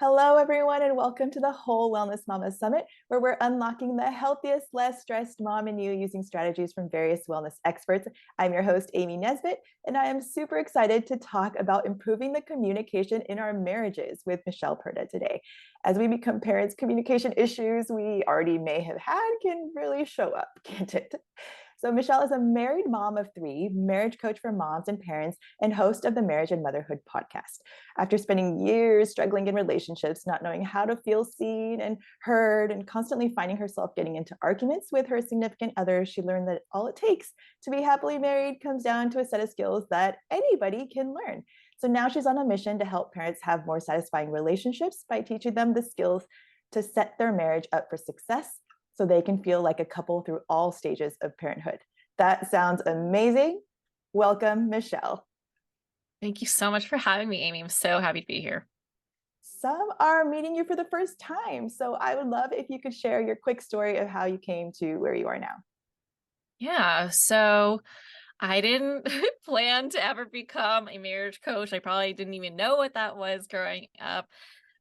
Hello, everyone, and welcome to the Whole Wellness Mama Summit, where we're unlocking the healthiest, less stressed mom in you using strategies from various wellness experts. I'm your host, Amy Nesbitt, and I am super excited to talk about improving the communication in our marriages with Michelle Purta today. As we become parents, communication issues we already may have had can really show up, can't it? So, Michelle is a married mom of three, marriage coach for moms and parents, and host of the Marriage and Motherhood Podcast. After spending years struggling in relationships, not knowing how to feel seen and heard, and constantly finding herself getting into arguments with her significant other, she learned that all it takes to be happily married comes down to a set of skills that anybody can learn. So now she's on a mission to help parents have more satisfying relationships by teaching them the skills to set their marriage up for success so they can feel like a couple through all stages of parenthood. That sounds amazing. Welcome, Michelle. Thank you so much for having me, Amy. I'm so happy to be here. Some are meeting you for the first time. So I would love if you could share your quick story of how you came to where you are now. Yeah, so I didn't plan to ever become a marriage coach. I probably didn't even know what that was growing up.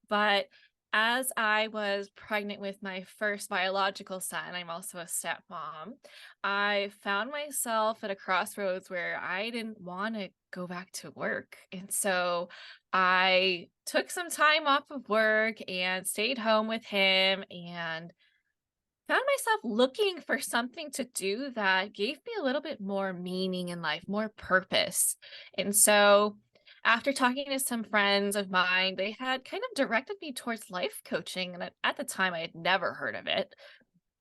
But as I was pregnant with my first biological son, I'm also a stepmom, I found myself at a crossroads where I didn't want to go back to work. And so I took some time off of work and stayed home with him and found myself looking for something to do that gave me a little bit more meaning in life, more purpose. And so, after talking to some friends of mine, they had kind of directed me towards life coaching. And at the time, I had never heard of it.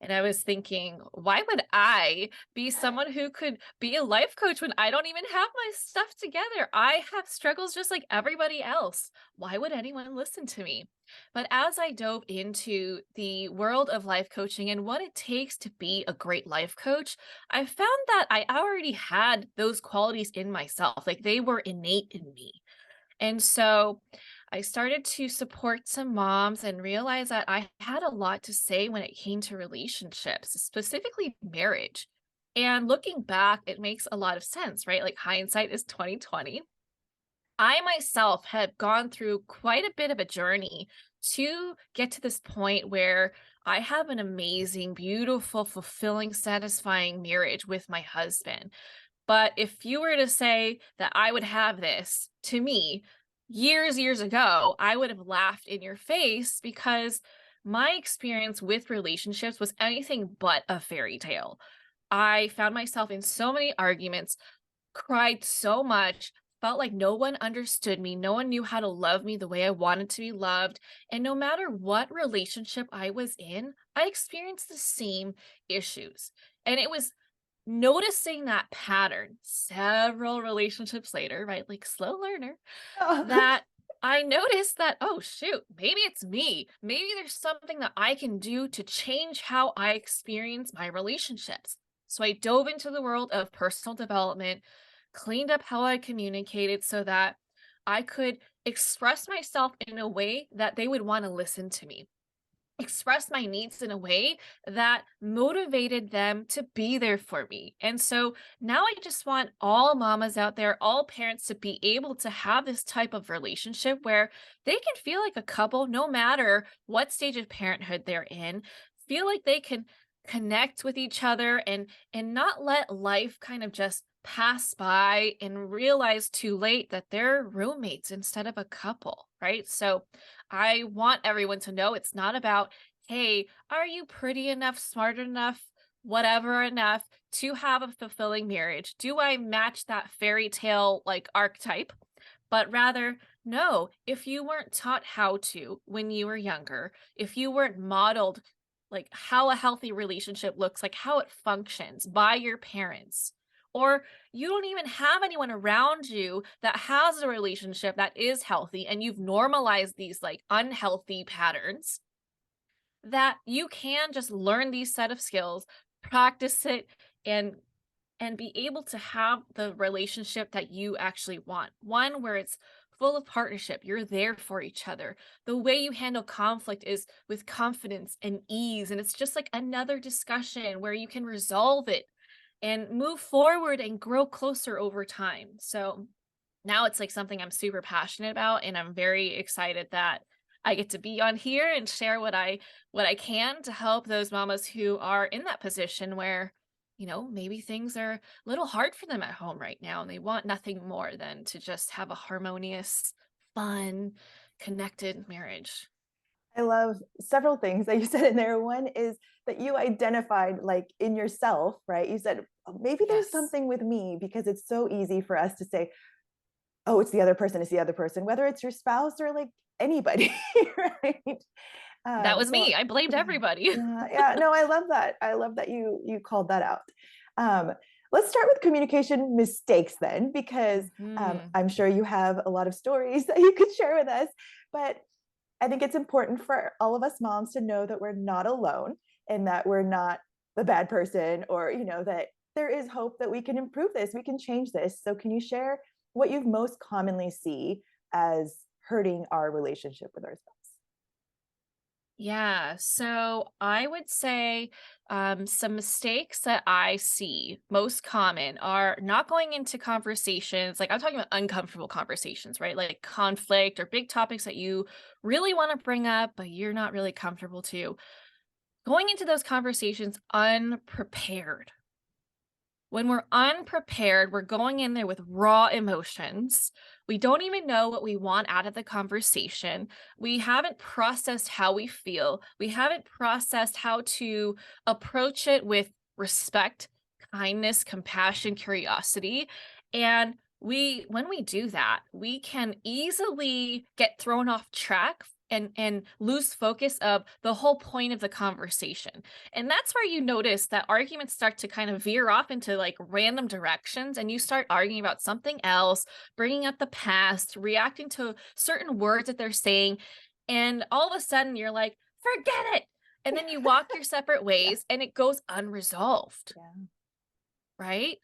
And I was thinking, why would I be someone who could be a life coach when I don't even have my stuff together? I have struggles just like everybody else. Why would anyone listen to me? But as I dove into the world of life coaching and what it takes to be a great life coach, I found that I already had those qualities in myself. Like they were innate in me. And so I started to support some moms and realize that I had a lot to say when it came to relationships, specifically marriage. And looking back, it makes a lot of sense, right? Like hindsight is 2020. I myself had gone through quite a bit of a journey to get to this point where I have an amazing, beautiful, fulfilling, satisfying marriage with my husband. But if you were to say that I would have this to me years ago, I would have laughed in your face because my experience with relationships was anything but a fairy tale. I found myself in so many arguments, cried so much, felt like no one understood me. No one knew how to love me the way I wanted to be loved. And no matter what relationship I was in, I experienced the same issues. And it was noticing that pattern several relationships later, right? Like slow learner, that I noticed that, oh, shoot, maybe it's me. Maybe there's something that I can do to change how I experience my relationships. So I dove into the world of personal development, cleaned up how I communicated so that I could express myself in a way that they would want to listen to me, express my needs in a way that motivated them to be there for me. And so now I just want all mamas out there, all parents to be able to have this type of relationship where they can feel like a couple no matter what stage of parenthood they're in, feel like they can connect with each other and not let life kind of just pass by and realize too late that they're roommates instead of a couple, right? So I want everyone to know it's not about, hey, are you pretty enough, smart enough, whatever enough to have a fulfilling marriage? Do I match that fairy tale like archetype? But rather, no, if you weren't taught how to when you were younger, if you weren't modeled like how a healthy relationship looks like, how it functions by your parents, or you don't even have anyone around you that has a relationship that is healthy and you've normalized these like unhealthy patterns, that you can just learn these set of skills, practice it, and be able to have the relationship that you actually want. One where it's full of partnership. You're there for each other. The way you handle conflict is with confidence and ease. And it's just like another discussion where you can resolve it and move forward and grow closer over time. So now it's like something I'm super passionate about. And I'm very excited that I get to be on here and share what I can to help those mamas who are in that position where, maybe things are a little hard for them at home right now and they want nothing more than to just have a harmonious, fun, connected marriage. I love several things that you said in there. One is that you identified like in yourself, right? You said, "Oh, maybe there's Yes. something with me," because it's so easy for us to say, "Oh, it's the other person, it's the other person," whether it's your spouse or like anybody, right? That was So me. I blamed yeah, everybody. yeah. No, I love that. I love that you called that out. Um, let's start with communication mistakes then, because Mhm. I'm sure you have a lot of stories that you could share with us. But I think it's important for all of us moms to know that we're not alone and that we're not the bad person, or that there is hope that we can improve this, we can change this. So can you share what you most commonly see as hurting our relationship with our spouse? Yeah, so I would say some mistakes that I see most common are not going into conversations. Like I'm talking about uncomfortable conversations, right? Like conflict or big topics that you really want to bring up, but you're not really comfortable to. Going into those conversations unprepared. When we're unprepared, we're going in there with raw emotions. We don't even know what we want out of the conversation. We haven't processed how we feel. We haven't processed how to approach it with respect, kindness, compassion, curiosity. And when we do that, we can easily get thrown off track and lose focus of the whole point of the conversation. And that's where you notice that arguments start to kind of veer off into like random directions and you start arguing about something else, bringing up the past, reacting to certain words that they're saying. And all of a sudden you're like, forget it. And then you walk your separate Yeah, ways and it goes unresolved, yeah. right?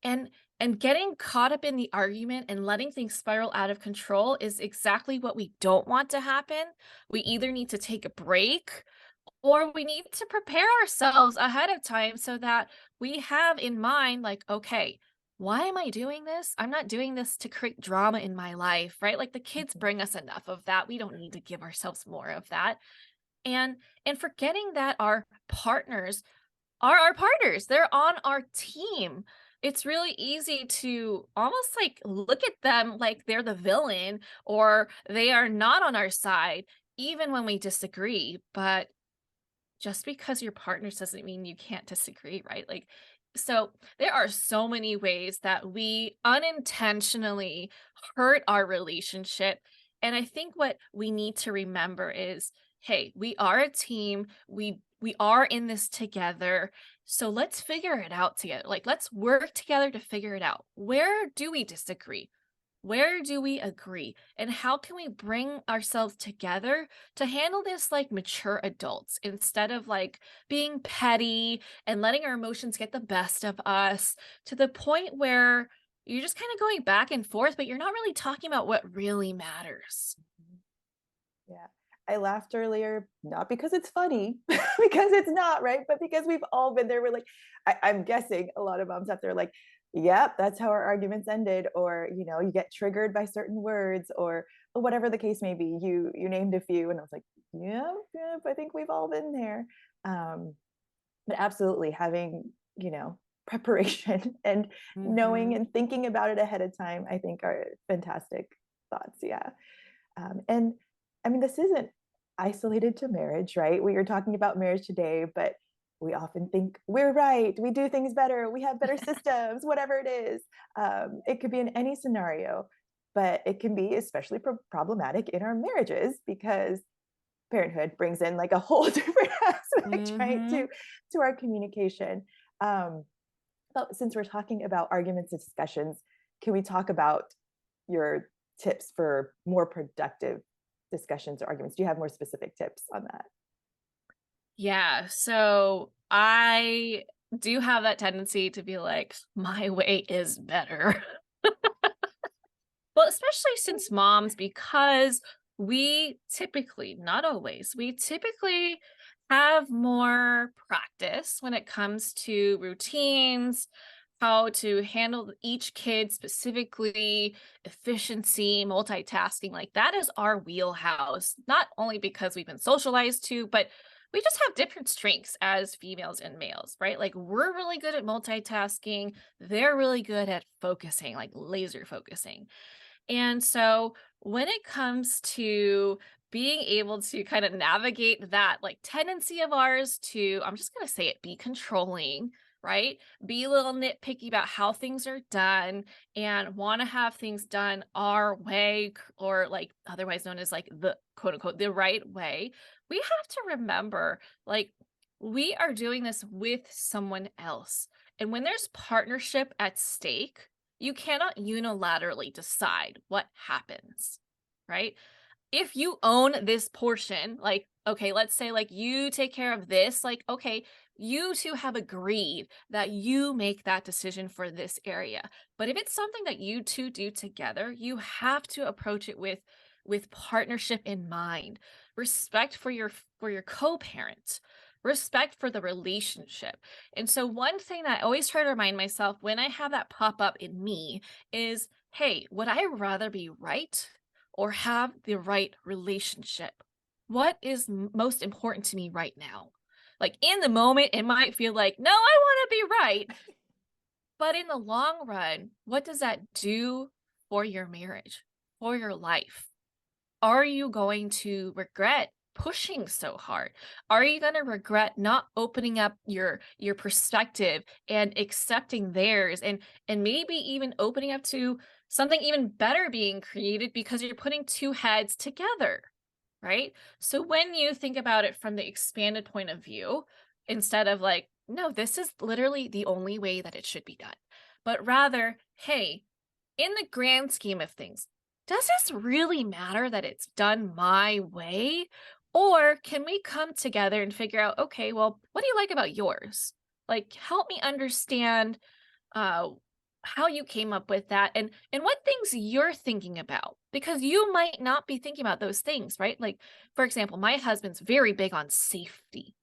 And and getting caught up in the argument and letting things spiral out of control is exactly what we don't want to happen. We either need to take a break or we need to prepare ourselves ahead of time so that we have in mind, like, okay, why am I doing this? I'm not doing this to create drama in my life, right? Like the kids Mhm. bring us enough of that. We don't need to give ourselves more of that. And and forgetting that our partners are our partners. They're on our team. It's really easy to almost like look at them like they're the villain or they are not on our side, even when we disagree. But just because you're partners doesn't mean you can't disagree, right? Like, so there are so many ways that we unintentionally hurt our relationship. And I think what we need to remember is, hey, we are a team. We are in this together. So let's figure it out together. Like let's work together to figure it out. Where do we disagree? Where do we agree? And how can we bring ourselves together to handle this like mature adults instead of like being petty and letting our emotions get the best of us to the point where you're just kind of going back and forth, but you're not really talking about what really matters. Yeah. I laughed earlier, not because it's funny, because it's not, right? But because we've all been there. We're like, I'm guessing a lot of moms out there are like, yep, that's how our arguments ended. Or, you get triggered by certain words or whatever the case may be. You named a few, and I was like, yeah, yep, I think we've all been there. Um, but absolutely having, preparation and knowing Hmm. and thinking about it ahead of time, I think are fantastic thoughts. Yeah. And I mean, this isn't isolated to marriage, right? We are talking about marriage today, but we often think we're right, we do things better, we have better systems, whatever it is. It could be in any scenario, but it can be especially problematic in our marriages because parenthood brings in like a whole different aspect, right, to Hmm. our communication. Um, well, since we're talking about arguments and discussions, can we talk about your tips for more productive discussions or arguments? Do you have more specific tips on that? Yeah. So I do have that tendency to be like, my way is better. Well, especially since moms, because we typically, not always, we typically have more practice when it comes to routines, how to handle each kid specifically, efficiency, multitasking, like that is our wheelhouse, not only because we've been socialized to, but we just have different strengths as females and males, right? Like we're really good at multitasking, they're really good at focusing, like laser focusing. And so when it comes to being able to kind of navigate that like tendency of ours to, I'm just going to say it, be controlling, right? Be a little nitpicky about how things are done and want to have things done our way or like otherwise known as like the quote unquote the right way. We have to remember like we are doing this with someone else. And when there's partnership at stake, you cannot unilaterally decide what happens, right? If you own this portion, like, okay, let's say like you take care of this, like, okay, you two have agreed that you make that decision for this area. But if it's something that you two do together, you have to approach it with partnership in mind, respect for your co-parent, respect for the relationship. And so one thing that I always try to remind myself when I have that pop up in me is, hey, would I rather be right or have the right relationship? What is most important to me right now? Like in the moment, it might feel like, no, I want to be right. But in the long run, what does that do for your marriage, for your life? Are you going to regret pushing so hard? Are you going to regret not opening up your perspective and accepting theirs and maybe even opening up to something even better being created because you're putting two heads together, right? So when you think about it from the expanded point of view, instead of like, no, this is literally the only way that it should be done, but rather, hey, in the grand scheme of things, does this really matter that it's done my way? Or can we come together and figure out, okay, well, what do you like about yours? Like, help me understand uh, how you came up with that and what things you're thinking about because you might not be thinking about those things, right? Like, for example, my husband's very big on safety.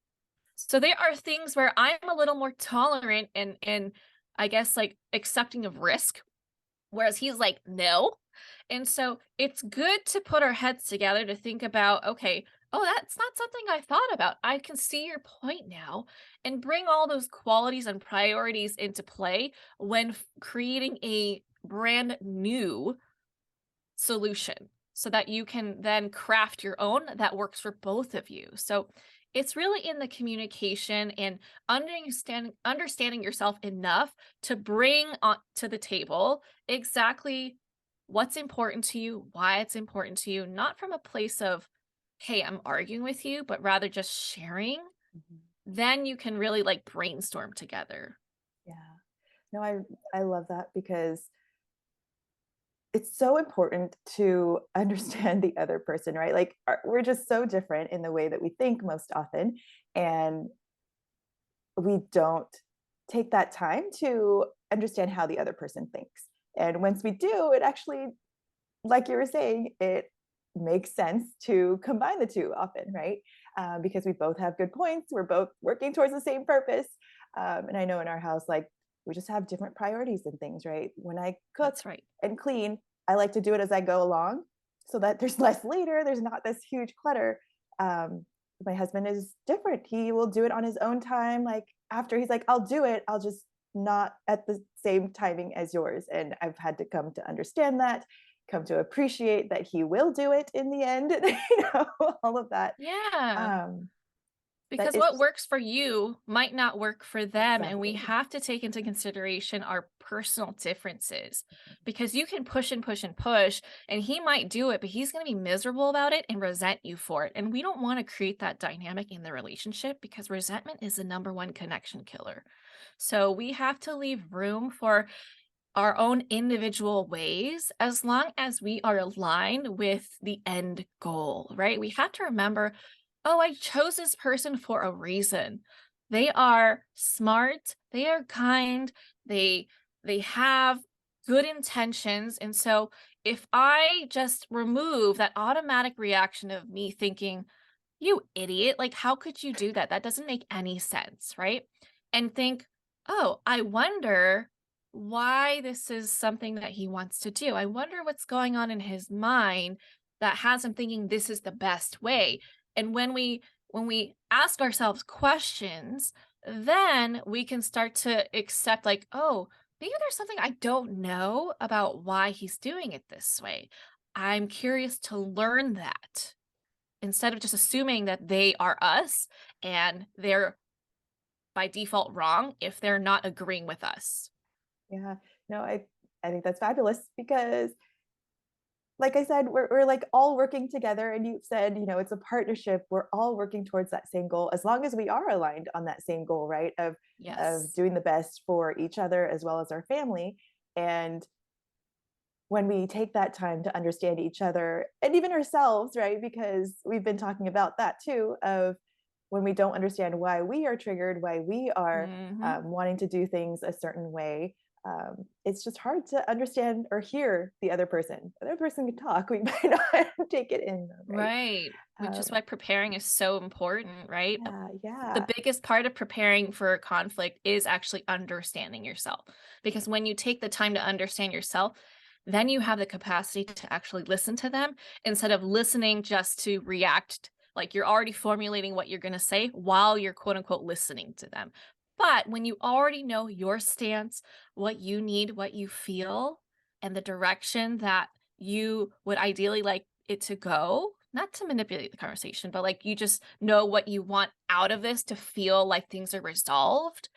So there are things where I'm a little more tolerant and I guess like accepting of risk. Whereas he's like, no. And so it's good to put our heads together to think about, okay, oh, that's not something I thought about. I can see your point now and bring all those qualities and priorities into play when creating a brand new solution so that you can then craft your own that works for both of you. So it's really in the communication and understanding yourself enough to bring on to the table exactly what's important to you, why it's important to you, not from a place of, hey, I'm arguing with you, but rather just sharing. Mhm. Then you can really like brainstorm together. Yeah. No, I love that because it's so important to understand the other person, right? Like we're just so different in the way that we think most often, and we don't take that time to understand how the other person thinks. And once we do, it actually, like you were saying, it makes sense to combine the two often, right? Because we both have good points. We're both working towards the same purpose. And I know in our house, like we just have different priorities and things, right? When I cook That's right. and clean, I like to do it as I go along so that there's less later. There's not this huge clutter. My husband is different. He will do it on his own time. Like after he's like, I'll do it. I'll just not at the same timing as yours. And I've had to come to understand that, come to appreciate that he will do it in the end, all of that. Yeah. Um, that Because is what just works for you might not work for them. And we exactly. have to take into consideration our personal differences because you can push and push and push, and he might do it, but he's going to be miserable about it and resent you for it. And we don't want to create that dynamic in the relationship because resentment is the number one connection killer. So we have to leave room for our own individual ways as long as we are aligned with the end goal, right? We have to remember, oh, I chose this person for a reason. They are smart, they are kind, they they have good intentions. And so if I just remove that automatic reaction of me thinking, you idiot, like how could you do that? That doesn't make any sense, right? And think, oh, I wonder why this is something that he wants to do. I wonder what's going on in his mind that has him thinking this is the best way. And when we ask ourselves questions, then we can start to accept like, oh, maybe there's something I don't know about why he's doing it this way. I'm curious to learn that instead of just assuming that they are us and they're by default wrong if they're not agreeing with us. Yeah. No, I think that's fabulous because like I said, we're like all working together. And you said, it's a partnership. We're all working towards that same goal as long as we are aligned on that same goal, right? Of Yes. doing the best for each other as well as our family. And when we take that time to understand each other and even ourselves, right? Because we've been talking about that too, of when we don't understand why we are triggered, why we are Mhm. wanting to do things a certain way. It's just hard to understand or hear the other person. The other person can talk, we might not take it in, though, right? Right. Which is Um, why preparing is so important, right? yeah, The yeah, biggest part of preparing for conflict is actually understanding yourself. Because when you take the time to understand yourself, then you have the capacity to actually listen to them instead of listening just to react. Like you're already formulating what you're going to say while you're quote unquote listening to them. But when you already know your stance, what you need, what you feel, and the direction that you would ideally like it to go, not to manipulate the conversation, but like you just know what you want out of this to feel like things are resolved,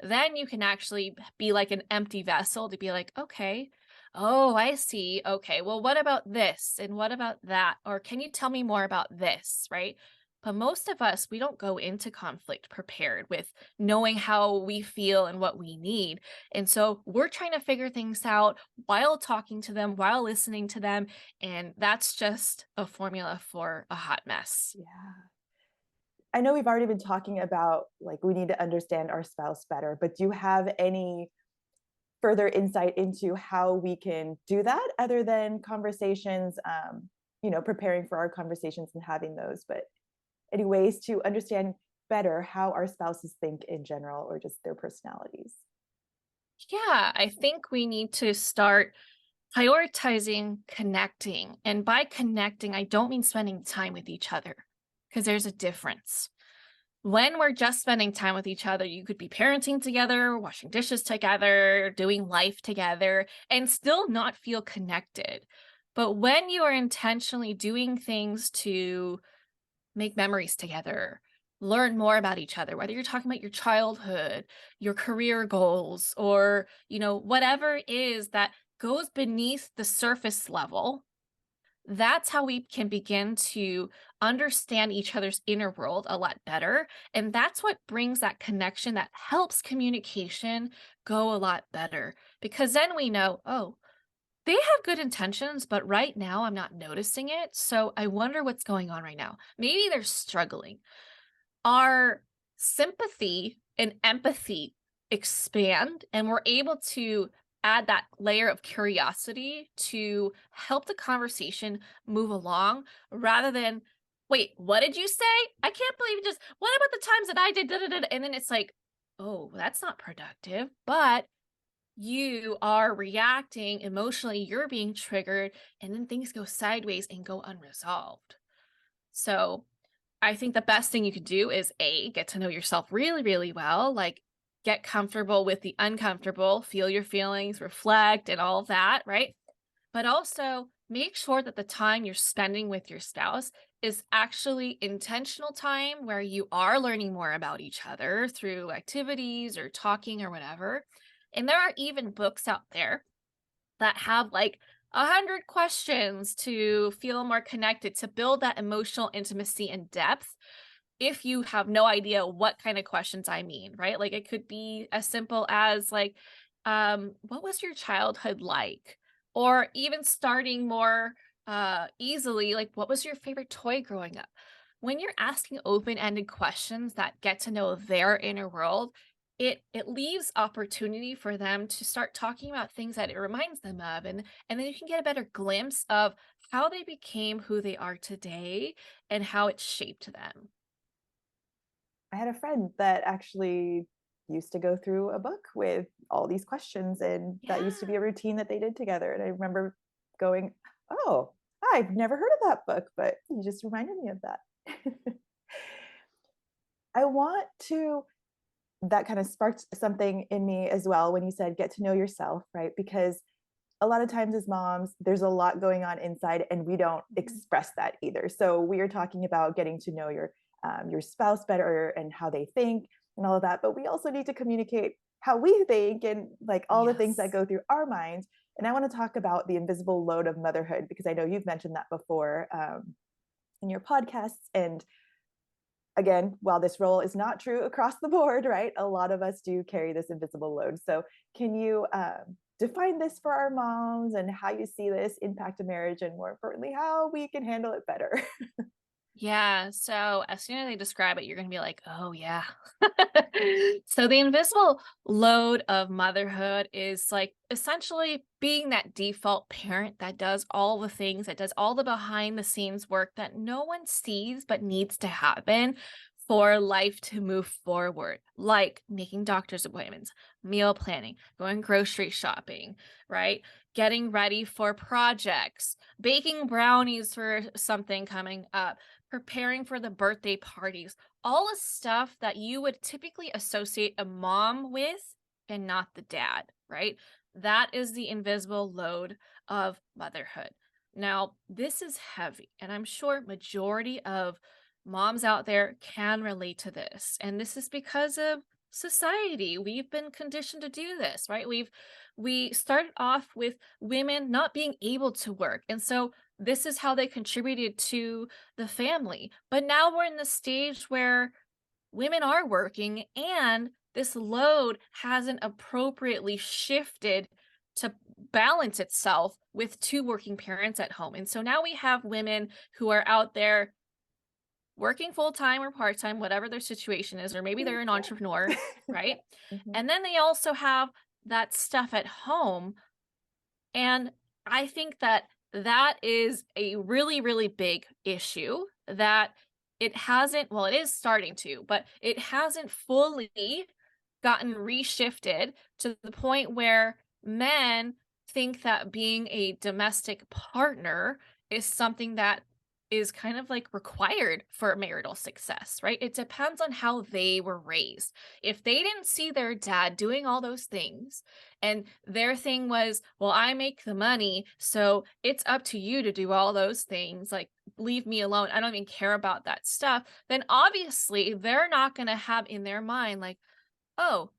then you can actually be like an empty vessel to be like, okay, oh, I see. Okay, well, what about this? And what about that? Or can you tell me more about this? Right. But most of us, we don't go into conflict prepared with knowing how we feel and what we need. And so we're trying to figure things out while talking to them, while listening to them. And that's just a formula for a hot mess. yeah. I know we've already been talking about like we need to understand our spouse better, but do you have any further insight into how we can do that other than conversations, preparing for our conversations and having those, but any ways to understand better how our spouses think in general or just their personalities? Yeah, I think we need to start prioritizing connecting. And by connecting, I don't mean spending time with each other because there's a difference. When we're just spending time with each other, you could be parenting together, washing dishes together, doing life together, and still not feel connected. But when you are intentionally doing things to make memories together, learn more about each other, whether you're talking about your childhood, your career goals, or, whatever it is that goes beneath the surface level, that's how we can begin to understand each other's inner world a lot better. And that's what brings that connection that helps communication go a lot better. Because then we know, oh, they have good intentions, but right now I'm not noticing it. So I wonder what's going on right now. Maybe they're struggling. Our sympathy and empathy expand, and we're able to add that layer of curiosity to help the conversation move along rather than, wait, what did you say? I can't believe you just, what about the times that I did, da, da, da, and then it's like, oh, that's not productive. But you are reacting emotionally, you're being triggered, and then things go sideways and go unresolved. So I think the best thing you could do is A, get to know yourself really, really well, like get comfortable with the uncomfortable, feel your feelings, reflect, and all of that, right? But also make sure that the time you're spending with your spouse is actually intentional time where you are learning more about each other through activities or talking or whatever. And there are even books out there that have like 100 questions to feel more connected, to build that emotional intimacy and depth. If you have no idea what kind of questions I mean, right? Like it could be as simple as like, what was your childhood like? Or even starting more easily, like what was your favorite toy growing up? When you're asking open-ended questions that get to know their inner world, it leaves opportunity for them to start talking about things that it reminds them of, and then you can get a better glimpse of how they became who they are today and how it shaped them. I had a friend that actually used to go through a book with all these questions, and that used to be Yeah. a routine that they did together. And I remember going, oh, I've never heard of that book, but you just reminded me of that. I want to, that kind of sparked something in me as well when you said get to know yourself, right? Because a lot of times as moms, there's a lot going on inside and we don't express that either. So we are talking about getting to know your spouse better and how they think and all of that. But we also need to communicate how we think and like all the things that Yes. go through our minds. And I want to talk about the invisible load of motherhood because I know you've mentioned that before in your podcasts. And again, while this role is not true across the board, right? A lot of us do carry this invisible load. So, can you define this for our moms and how you see this impact a marriage, and more importantly, how we can handle it better? Yeah. So as soon as I describe it, you're going to be like, oh, yeah. So the invisible load of motherhood is like essentially being that default parent that does all the things, that does all the behind the scenes work that no one sees but needs to happen for life to move forward, like making doctor's appointments, meal planning, going grocery shopping, right? Getting ready for projects, baking brownies for something coming up, preparing for the birthday parties, all the stuff that you would typically associate a mom with and not the dad, right? That is the invisible load of motherhood. Now, this is heavy, and I'm sure majority of moms out there can relate to this. And this is because of society. We've been conditioned to do this, right? We started off with women not being able to work. And so this is how they contributed to the family. But now we're in the stage where women are working and this load hasn't appropriately shifted to balance itself with two working parents at home. And so now we have women who are out there working full time or part time, whatever their situation is, or maybe they're an entrepreneur, right? Mhm. And then they also have that stuff at home. And I think that that is a really, really big issue that it hasn't, well, it is starting to, but it hasn't fully gotten reshifted to the point where men think that being a domestic partner is something that is kind of like required for marital success, right? It depends on how they were raised. If they didn't see their dad doing all those things, and their thing was, well, I make the money, so it's up to you to do all those things. Like, leave me alone. I don't even care about that stuff. Then obviously they're not going to have in their mind, like, oh,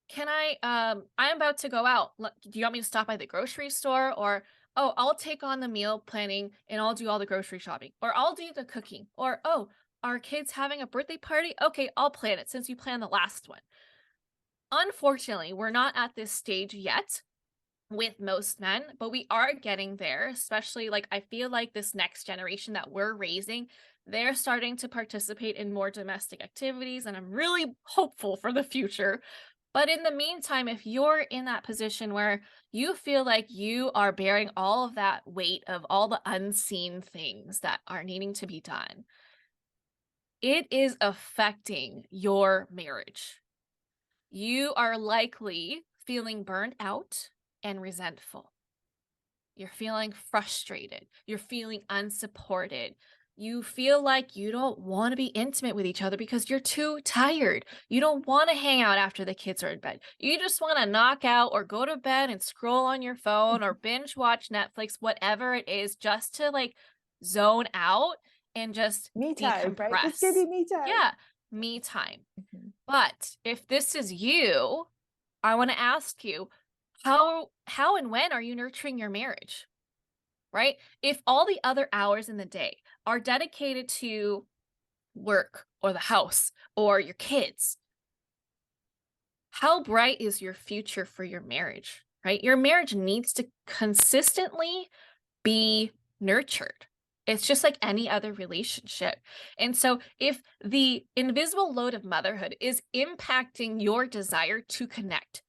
can I'm about to go out. Do you want me to stop by the grocery store? Or, oh, I'll take on the meal planning and I'll do all the grocery shopping. Or I'll do the cooking. Or, oh, our kids having a birthday party? Okay, I'll plan it since you planned the last one. Unfortunately, we're not at this stage yet with most men, but we are getting there, especially like I feel like this next generation that we're raising, they're starting to participate in more domestic activities, and I'm really hopeful for the future. But in the meantime, if you're in that position where you feel like you are bearing all of that weight of all the unseen things that are needing to be done, it is affecting your marriage. You are likely feeling burned out and resentful. You're feeling frustrated. You're feeling unsupported. You feel like you don't want to be intimate with each other because you're too tired. You don't want to hang out after the kids are in bed. You just want to knock out or go to bed and scroll on your phone or binge watch Netflix, whatever it is, just to like zone out and just Me time, right? Just give decompress. me me time. Yeah, me time. Mhm. But if this is you, I want to ask you, how and when are you nurturing your marriage? Right? If all the other hours in the day are dedicated to work or the house or your kids, how bright is your future for your marriage? Right? Your marriage needs to consistently be nurtured. It's just like any other relationship. And so, if the invisible load of motherhood is impacting your desire to connect,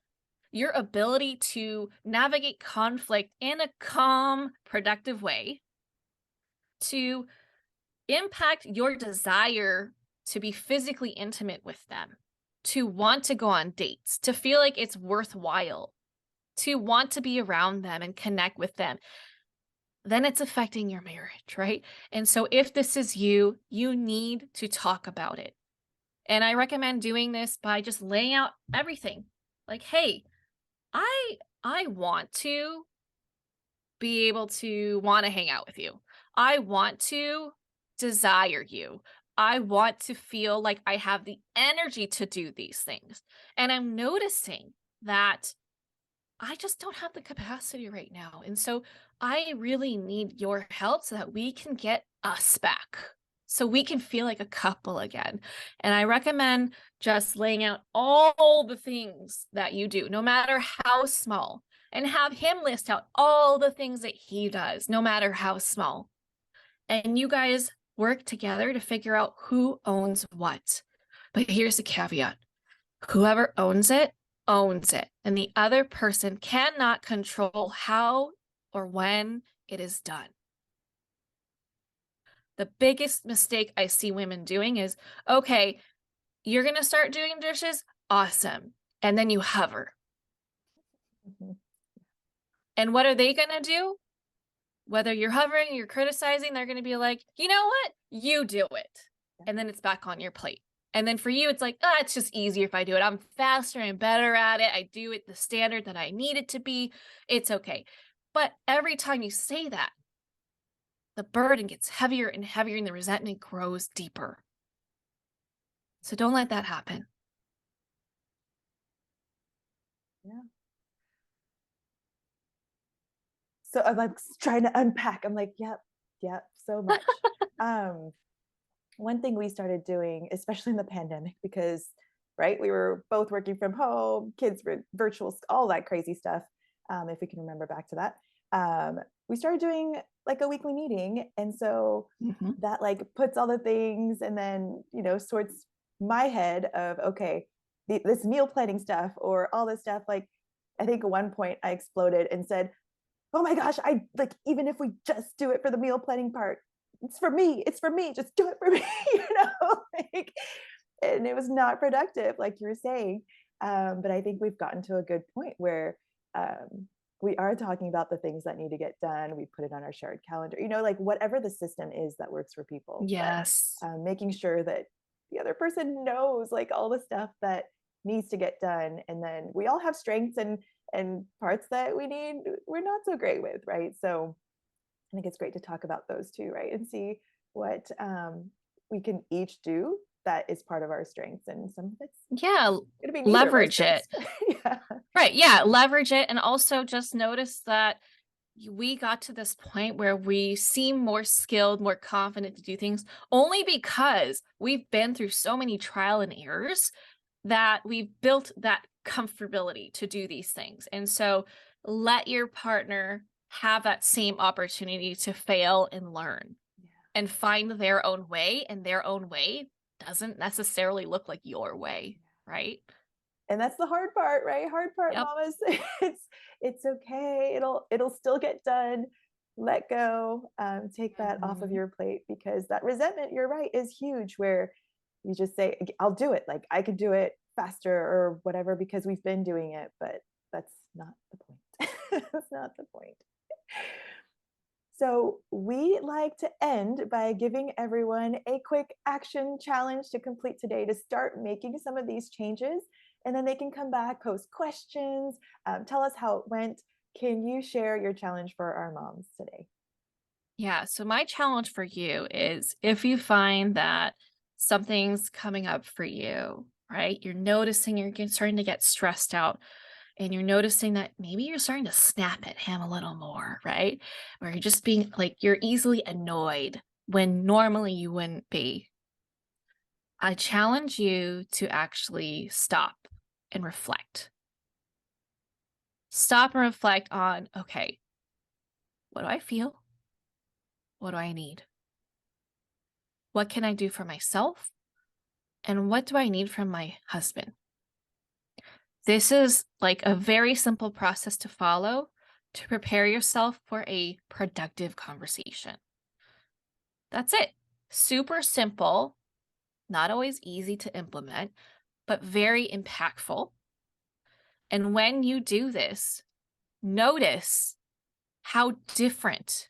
your ability to navigate conflict in a calm, productive way, to impact your desire to be physically intimate with them, to want to go on dates, to feel like it's worthwhile, to want to be around them and connect with them, then it's affecting your marriage, right? And so if this is you, you need to talk about it. And I recommend doing this by just laying out everything. Like, hey, I want to be able to want to hang out with you. I want to desire you. I want to feel like I have the energy to do these things. And I'm noticing that I just don't have the capacity right now. And so I really need your help so that we can get us back. So we can feel like a couple again. And I recommend just laying out all the things that you do, no matter how small, and have him list out all the things that he does, no matter how small. And you guys work together to figure out who owns what. But here's the caveat: whoever owns it, and the other person cannot control how or when it is done. The biggest mistake I see women doing is, okay, you're going to start doing dishes. Awesome. And then you hover. Mm-hmm. And what are they going to do? Whether you're hovering, you're criticizing, they're going to be like, you know what? You do it. And then it's back on your plate. And then for you, it's like, it's just easier if I do it. I'm faster and better at it. I do it the standard that I need it to be. It's okay. But every time you say that, the burden gets heavier and heavier and the resentment grows deeper. So don't let that happen. Yeah. So I'm like trying to unpack. I'm like, yep, so much. One thing we started doing, especially in the pandemic, because right, we were both working from home, kids were virtual, all that crazy stuff. If we can remember back to that, we started doing like a weekly meeting, and so that like puts all the things, and then sorts my head of okay, this meal planning stuff or all this stuff. Like, I think at one point I exploded and said, oh my gosh, I like, even if we just do it for the meal planning part, it's for me, just do it for me, like, and it was not productive, like you were saying. But I think we've gotten to a good point where we are talking about the things that need to get done. We put it on our shared calendar, like whatever the system is that works for people. Yes. But making sure that the other person knows like all the stuff that needs to get done. And then we all have strengths and parts that we're not so great with, right? So I think it's great to talk about those too, right? And see what we can each do that is part of our strengths, and some of it's going to be leverage it. Yeah. Right. Yeah. Leverage it. And also just notice that we got to this point where we seem more skilled, more confident to do things only because we've been through so many trial and errors that we've built that comfortability to do these things. And so let your partner have that same opportunity to fail and learn and find their own way. And their own way doesn't necessarily look like your way, right? And that's the hard part, right? Hard part, mamas. It's okay. It'll still get done. Let go. Take that off of your plate, because that resentment, you're right, is huge, where you just say, I'll do it. Like, I could do it faster or whatever because we've been doing it, but that's not the point. That's not the point. So we like to end by giving everyone a quick action challenge to complete today to start making some of these changes. And then they can come back, post questions, tell us how it went. Can you share your challenge for our moms today? Yeah. So my challenge for you is, if you find that something's coming up for you, right? You're noticing starting to get stressed out, and you're noticing that maybe you're starting to snap at him a little more, right? Or you're just being like, you're easily annoyed when normally you wouldn't be. I challenge you to actually stop and reflect. Stop and reflect on, okay, what do I feel? What do I need? What can I do for myself? And what do I need from my husband? This is like a very simple process to follow to prepare yourself for a productive conversation. That's it. Super simple, not always easy to implement, but very impactful. And when you do this, notice how different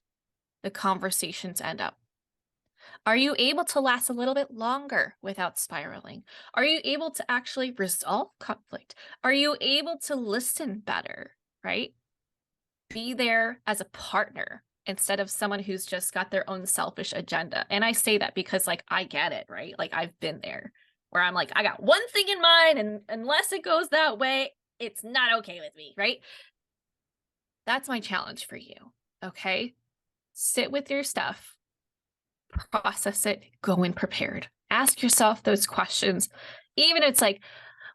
the conversations end up. Are you able to last a little bit longer without spiraling? Are you able to actually resolve conflict? Are you able to listen better, right? Be there as a partner instead of someone who's just got their own selfish agenda. And I say that because like I get it, right? Like I've been there where I'm like, I got one thing in mind, and unless it goes that way, it's not okay with me, right? That's my challenge for you. Okay. Sit with your stuff, process it, go in prepared. Ask yourself those questions. Even if it's like,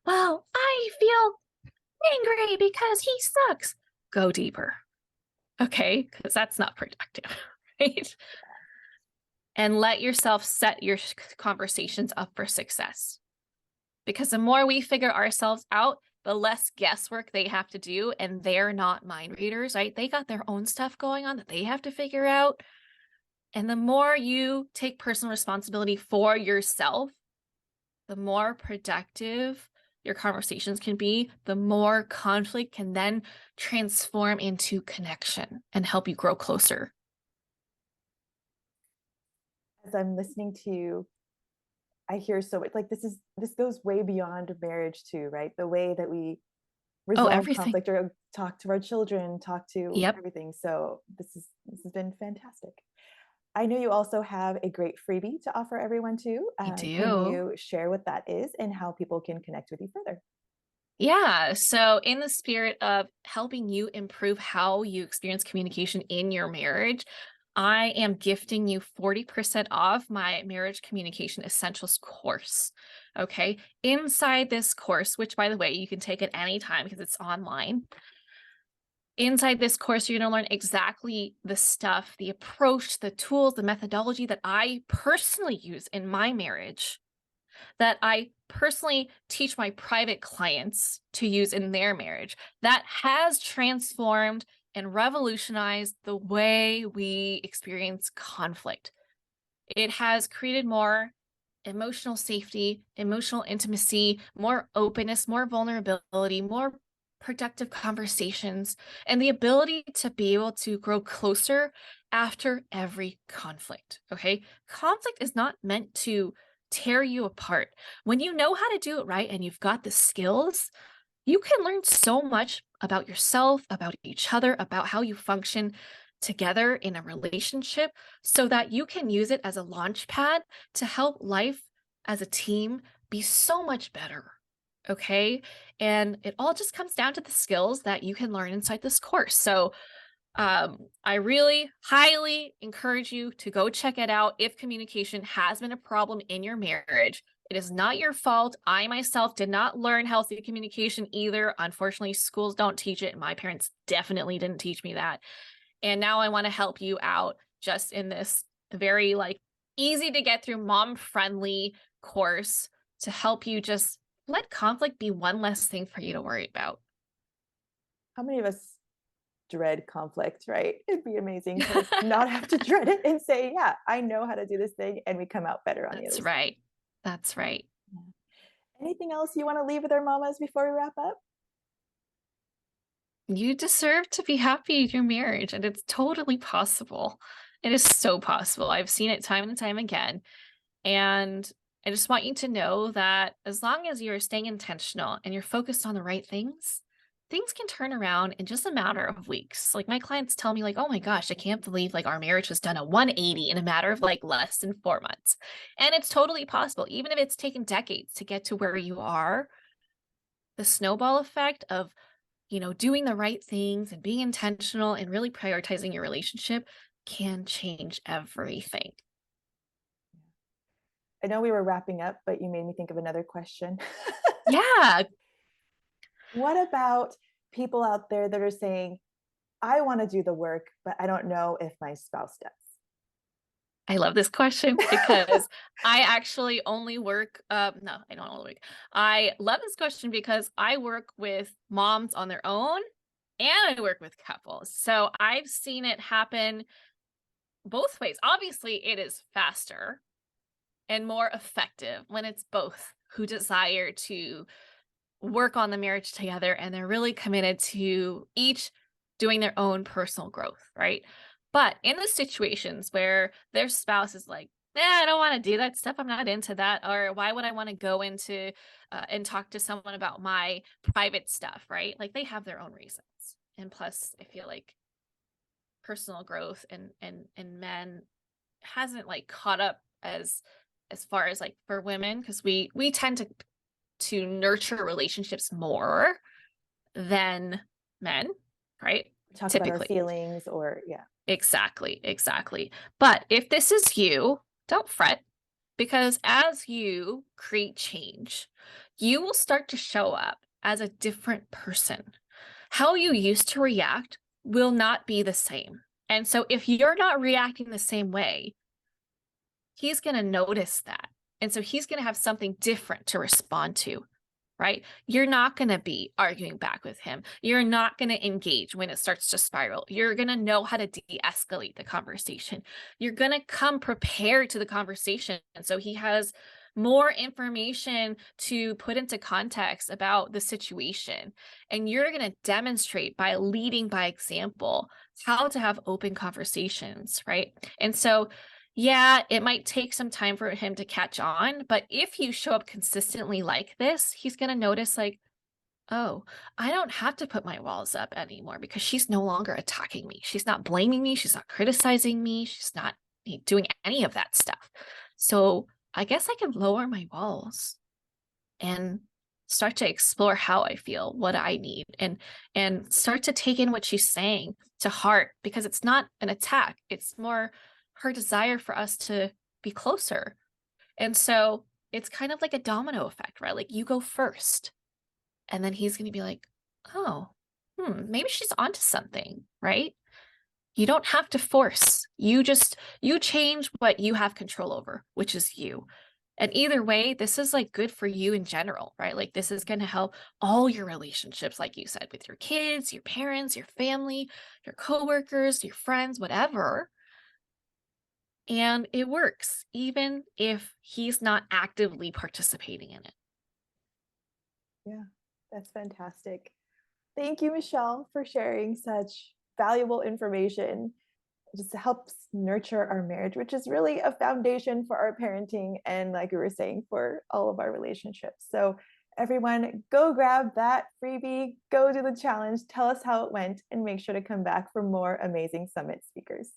well, I feel angry because he sucks. Go deeper. Okay. Because that's not productive, right? And let yourself set your conversations up for success. Because the more we figure ourselves out, the less guesswork they have to do. And they're not mind readers, right? They got their own stuff going on that they have to figure out. And the more you take personal responsibility for yourself, the more productive your conversations can be, the more conflict can then transform into connection and help you grow closer. As I'm listening to you, I hear so much like this goes way beyond marriage too, right? The way that we resolve Everything. conflict or talk to our children, talk to Yep. everything. So this has been fantastic. I know you also have a great freebie to offer everyone too. I Can do. you share what that is and how people can connect with you further? Yeah. So, in the spirit of helping you improve how you experience communication in your marriage, I am gifting you 40% off my Marriage Communication Essentials course. Okay. Inside this course, which by the way, you can take at any time because it's online. Inside this course, you're going to learn exactly the stuff, the approach, the tools, the methodology that I personally use in my marriage, that I personally teach my private clients to use in their marriage, that has transformed and revolutionized the way we experience conflict. It has created more emotional safety, emotional intimacy, more openness, more vulnerability, more productive conversations, and the ability to be able to grow closer after every conflict. Okay. Conflict is not meant to tear you apart. When you know how to do it right and you've got the skills, you can learn so much about yourself, about each other, about how you function together in a relationship so that you can use it as a launch pad to help life as a team be so much better. Okay. And it all just comes down to the skills that you can learn inside this course. So, I really highly encourage you to go check it out if communication has been a problem in your marriage. It is not your fault. I myself did not learn healthy communication either. Unfortunately, schools don't teach it. My parents definitely didn't teach me that. And now I want to help you out just in this very like easy to get through mom friendly course to help you just let conflict be one less thing for you to worry about. How many of us dread conflict, right? It'd be amazing to not have to dread it and say, yeah, I know how to do this thing, and we come out better on the That's other side. right. That's right. Yeah. Anything else you want to leave with our mamas before we wrap up? You deserve to be happy in your marriage, and it's totally possible. It is so possible. I've seen it time and time again. And I just want you to know that as long as you're staying intentional and you're focused on the right things, things can turn around in just a matter of weeks. Like my clients tell me like, "Oh my gosh, I can't believe like our marriage has done a 180 in a matter of like less than 4 months." And it's totally possible. Even if it's taken decades to get to where you are, the snowball effect of doing the right things and being intentional and really prioritizing your relationship can change everything. I know we were wrapping up, but you made me think of another question. Yeah, What about people out there that are saying, I want to do the work, but I don't know if my spouse does? I love this question because I actually only work, no, I don't only work. I love this question because I work with moms on their own and I work with couples. So I've seen it happen both ways. Obviously, it is faster and more effective when it's both who desire to work on the marriage together and they're really committed to each doing their own personal growth, right? But in the situations where their spouse is like, I don't want to do that stuff. I'm not into that. Or why would I want to go into and talk to someone about my private stuff, right? Like they have their own reasons. And plus, I feel like personal growth and men hasn't like caught up as far as like for women, because we tend to nurture relationships more than men, right? Talk about our Typically. feelings or yeah. Exactly. But if this is you, don't fret, because as you create change, you will start to show up as a different person. How you used to react will not be the same. And so if you're not reacting the same way, he's going to notice that. And so he's going to have something different to respond to, right? You're not going to be arguing back with him. You're not going to engage when it starts to spiral. You're going to know how to de-escalate the conversation. You're going to come prepared to the conversation. And so he has more information to put into context about the situation. And you're going to demonstrate by leading by example how to have open conversations, right? And so yeah, it might take some time for him to catch on, but if you show up consistently like this, he's going to notice like, oh, I don't have to put my walls up anymore because she's no longer attacking me. She's not blaming me. She's not criticizing me. She's not doing any of that stuff. So I guess I can lower my walls and start to explore how I feel, what I need, and start to take in what she's saying to heart, because it's not an attack. It's more her desire for us to be closer. And so it's kind of like a domino effect, right? Like you go first, and then he's going to be like, oh, maybe she's onto something, right? You don't have to force. You change what you have control over, which is you. And either way, this is like good for you in general, right? Like this is going to help all your relationships, like you said, with your kids, your parents, your family, your coworkers, your friends, whatever. And it works, even if he's not actively participating in it. Yeah, that's fantastic. Thank you, Michelle, for sharing such valuable information. It just helps nurture our marriage, which is really a foundation for our parenting and, like we were saying, for all of our relationships. So everyone, go grab that freebie, go do the challenge, tell us how it went, and make sure to come back for more amazing summit speakers.